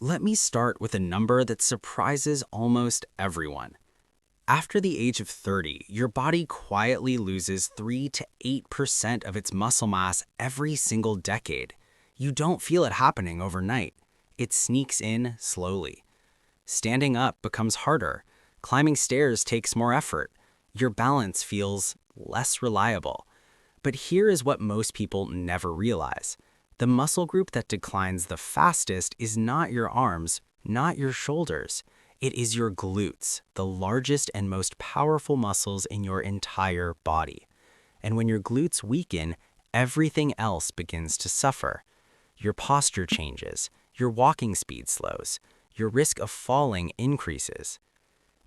Let me start with a number that surprises almost everyone. After the age of 30, your body quietly loses 3 to 8% of its muscle mass every single decade. You don't feel it happening overnight. It sneaks in slowly. Standing up becomes harder. Climbing stairs takes more effort. Your balance feels less reliable. But here is what most people never realize. The muscle group that declines the fastest is not your arms, not your shoulders. It is your glutes, the largest and most powerful muscles in your entire body. And when your glutes weaken, everything else begins to suffer. Your posture changes, your walking speed slows, your risk of falling increases.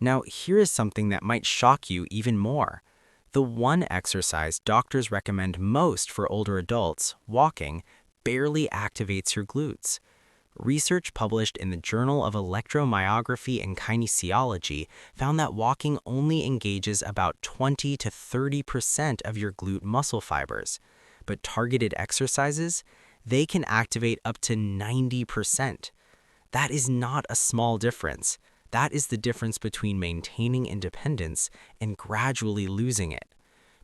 Now, here is something that might shock you even more. The one exercise doctors recommend most for older adults, walking, barely activates your glutes. Research published in the Journal of Electromyography and Kinesiology found that walking only engages about 20 to 30% of your glute muscle fibers. But targeted exercises, they can activate up to 90%. That is not a small difference. That is the difference between maintaining independence and gradually losing it.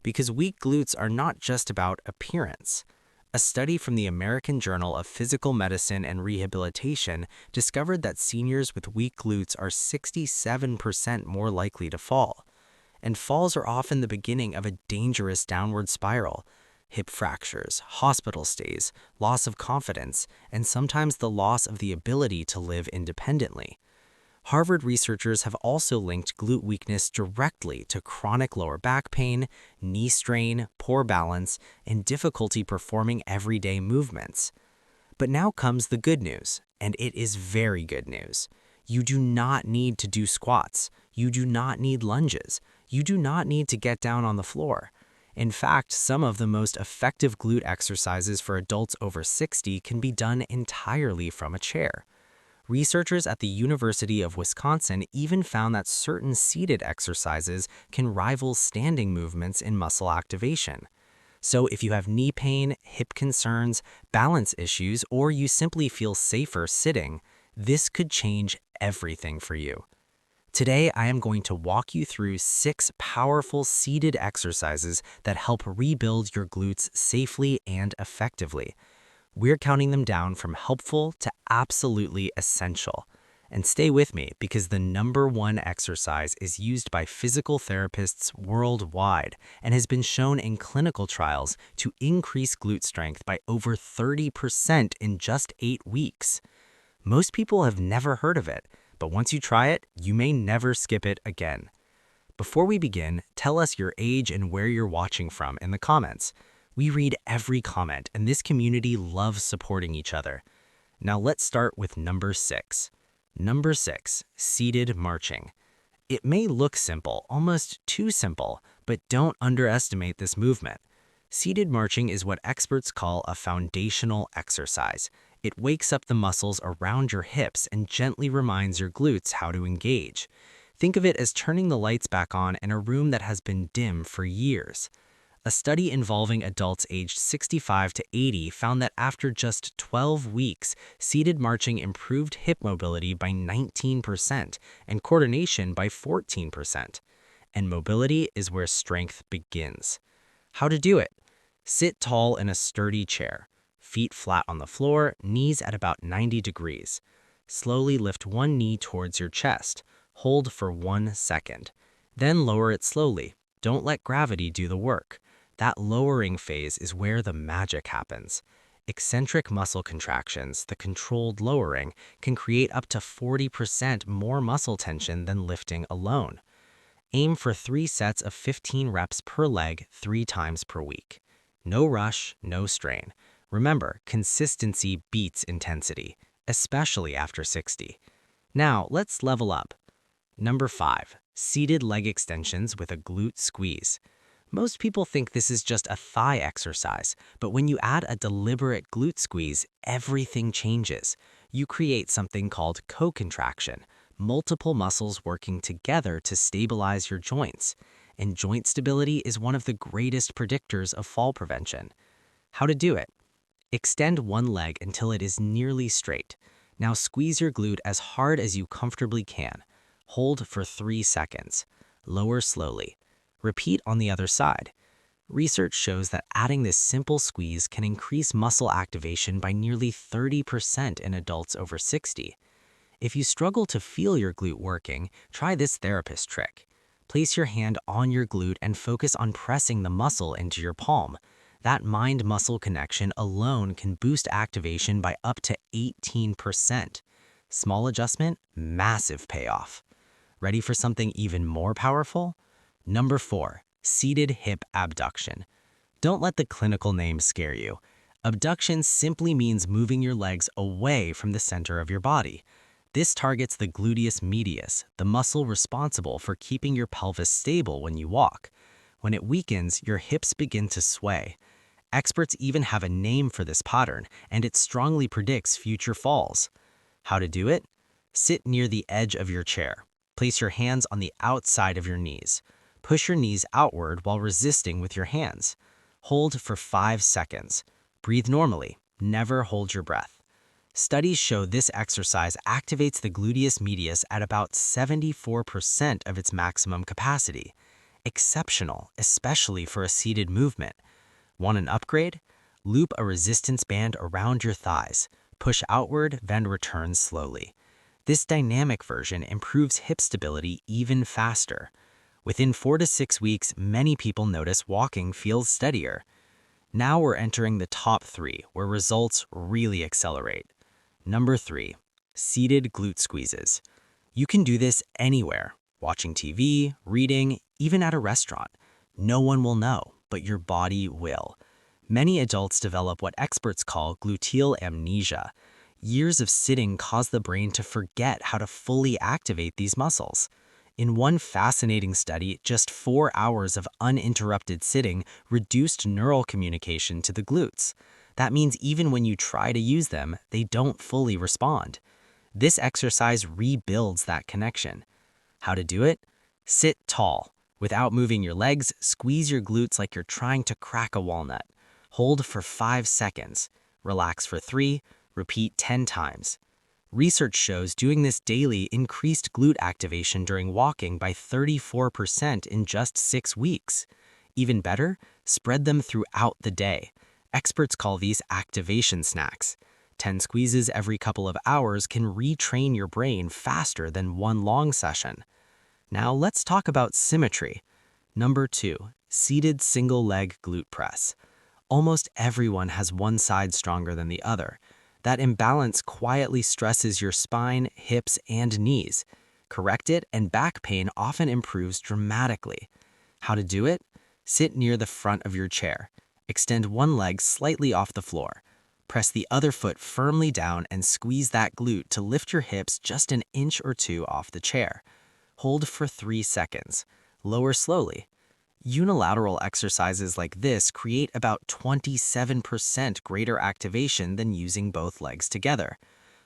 Because weak glutes are not just about appearance. A study from the American Journal of Physical Medicine and Rehabilitation discovered that seniors with weak glutes are 67% more likely to fall. And falls are often the beginning of a dangerous downward spiral. Hip fractures, hospital stays, loss of confidence, and sometimes the loss of the ability to live independently. Harvard researchers have also linked glute weakness directly to chronic lower back pain, knee strain, poor balance, and difficulty performing everyday movements. But now comes the good news, and it is very good news. You do not need to do squats. You do not need lunges. You do not need to get down on the floor. In fact, some of the most effective glute exercises for adults over 60 can be done entirely from a chair. Researchers at the University of Wisconsin even found that certain seated exercises can rival standing movements in muscle activation. So if you have knee pain, hip concerns, balance issues, or you simply feel safer sitting, this could change everything for you. Today, I am going to walk you through 6 powerful seated exercises that help rebuild your glutes safely and effectively. We're counting them down from helpful to absolutely essential. And stay with me because the number one exercise is used by physical therapists worldwide and has been shown in clinical trials to increase glute strength by over 30% in just 8 weeks. Most people have never heard of it, but once you try it, you may never skip it again. Before we begin, tell us your age and where you're watching from in the comments. We read every comment, and this community loves supporting each other. Now let's start with number 6. Number 6, seated marching. It may look simple, almost too simple, but don't underestimate this movement. Seated marching is what experts call a foundational exercise. It wakes up the muscles around your hips and gently reminds your glutes how to engage. Think of it as turning the lights back on in a room that has been dim for years. A study involving adults aged 65 to 80 found that after just 12 weeks, seated marching improved hip mobility by 19% and coordination by 14%. And mobility is where strength begins. How to do it? Sit tall in a sturdy chair. Feet flat on the floor, knees at about 90 degrees. Slowly lift one knee towards your chest. Hold for 1 second. Then lower it slowly. Don't let gravity do the work. That lowering phase is where the magic happens. Eccentric muscle contractions, the controlled lowering, can create up to 40% more muscle tension than lifting alone. Aim for 3 sets of 15 reps per leg 3 times per week. No rush, no strain. Remember, consistency beats intensity, especially after 60. Now, let's level up. Number 5, seated leg extensions with a glute squeeze. Most people think this is just a thigh exercise, but when you add a deliberate glute squeeze, everything changes. You create something called co-contraction, multiple muscles working together to stabilize your joints. And joint stability is one of the greatest predictors of fall prevention. How to do it? Extend one leg until it is nearly straight. Now squeeze your glute as hard as you comfortably can. Hold for 3 seconds. Lower slowly. Repeat on the other side. Research shows that adding this simple squeeze can increase muscle activation by nearly 30% in adults over 60. If you struggle to feel your glute working, try this therapist trick. Place your hand on your glute and focus on pressing the muscle into your palm. That mind-muscle connection alone can boost activation by up to 18%. Small adjustment, massive payoff. Ready for something even more powerful? Number 4, seated hip abduction. Don't let the clinical name scare you. Abduction simply means moving your legs away from the center of your body. This targets the gluteus medius, the muscle responsible for keeping your pelvis stable when you walk. When it weakens, your hips begin to sway. Experts even have a name for this pattern, and it strongly predicts future falls. How to do it? Sit near the edge of your chair. Place your hands on the outside of your knees. Push your knees outward while resisting with your hands. Hold for 5 seconds. Breathe normally. Never hold your breath. Studies show this exercise activates the gluteus medius at about 74% of its maximum capacity. Exceptional, especially for a seated movement. Want an upgrade? Loop a resistance band around your thighs. Push outward, then return slowly. This dynamic version improves hip stability even faster. Within 4 to 6 weeks, many people notice walking feels steadier. Now we're entering the top 3, where results really accelerate. Number 3, seated glute squeezes. You can do this anywhere, watching TV, reading, even at a restaurant. No one will know, but your body will. Many adults develop what experts call gluteal amnesia. Years of sitting cause the brain to forget how to fully activate these muscles. In one fascinating study, just 4 hours of uninterrupted sitting reduced neural communication to the glutes. That means even when you try to use them, they don't fully respond. This exercise rebuilds that connection. How to do it? Sit tall. Without moving your legs, squeeze your glutes like you're trying to crack a walnut. Hold for 5 seconds. Relax for 3. Repeat 10 times. Research shows doing this daily increased glute activation during walking by 34% in just 6 weeks. Even better, spread them throughout the day. Experts call these activation snacks. 10 squeezes every couple of hours can retrain your brain faster than one long session. Now let's talk about symmetry. Number 2, seated single leg glute press. Almost everyone has one side stronger than the other. That imbalance quietly stresses your spine, hips, and knees. Correct it, and back pain often improves dramatically. How to do it? Sit near the front of your chair. Extend one leg slightly off the floor. Press the other foot firmly down and squeeze that glute to lift your hips just an inch or 2 off the chair. Hold for 3 seconds. Lower slowly. Unilateral exercises like this create about 27% greater activation than using both legs together.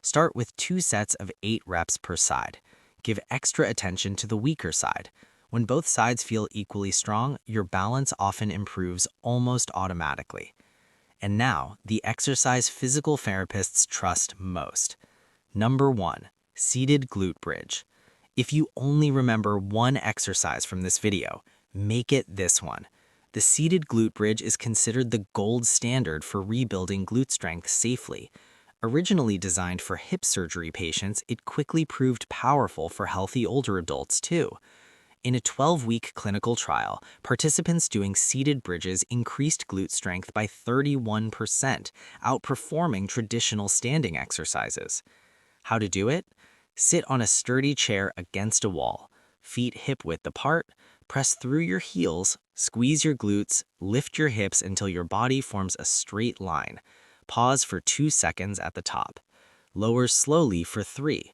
Start with 2 sets of 8 reps per side. Give extra attention to the weaker side. When both sides feel equally strong, your balance often improves almost automatically. And now, the exercise physical therapists trust most. Number 1, seated glute bridge. If you only remember one exercise from this video, make it this one. The seated glute bridge is considered the gold standard for rebuilding glute strength safely. Originally designed for hip surgery patients, it quickly proved powerful for healthy older adults too. In a 12-week clinical trial, participants doing seated bridges increased glute strength by 31%, outperforming traditional standing exercises. How to do it? Sit on a sturdy chair against a wall, feet hip-width apart, press through your heels, squeeze your glutes, lift your hips until your body forms a straight line. Pause for 2 seconds at the top. Lower slowly for 3.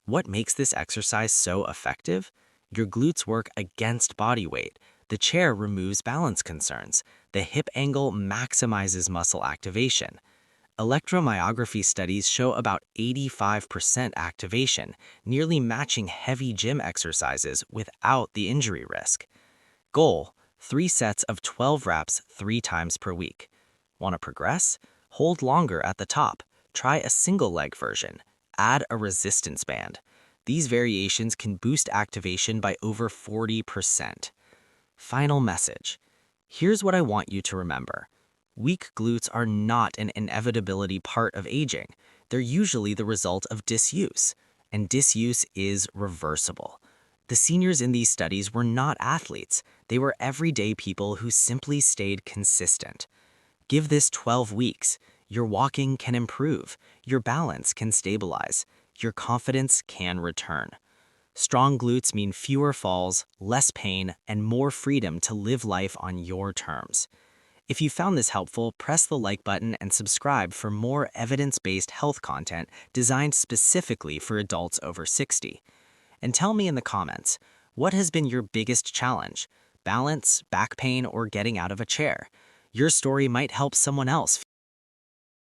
What makes this exercise so effective? Your glutes work against body weight. The chair removes balance concerns. The hip angle maximizes muscle activation. Electromyography studies show about 85% activation, nearly matching heavy gym exercises without the injury risk. Goal: 3 sets of 12 reps 3 times per week. Want to progress? Hold longer at the top. Try a single leg version. add a resistance band. These variations can boost activation by over 40%. Final message. Here's what I want you to remember. Weak glutes are not an inevitability part of aging. They're usually the result of disuse, and disuse is reversible. The seniors in these studies were not athletes. They were everyday people who simply stayed consistent. Give this 12 weeks. Your walking can improve. Your balance can stabilize. Your confidence can return. Strong glutes mean fewer falls, less pain, and more freedom to live life on your terms. If you found this helpful, press the like button and subscribe for more evidence-based health content designed specifically for adults over 60. And tell me in the comments, what has been your biggest challenge? Balance, back pain, or getting out of a chair? Your story might help someone else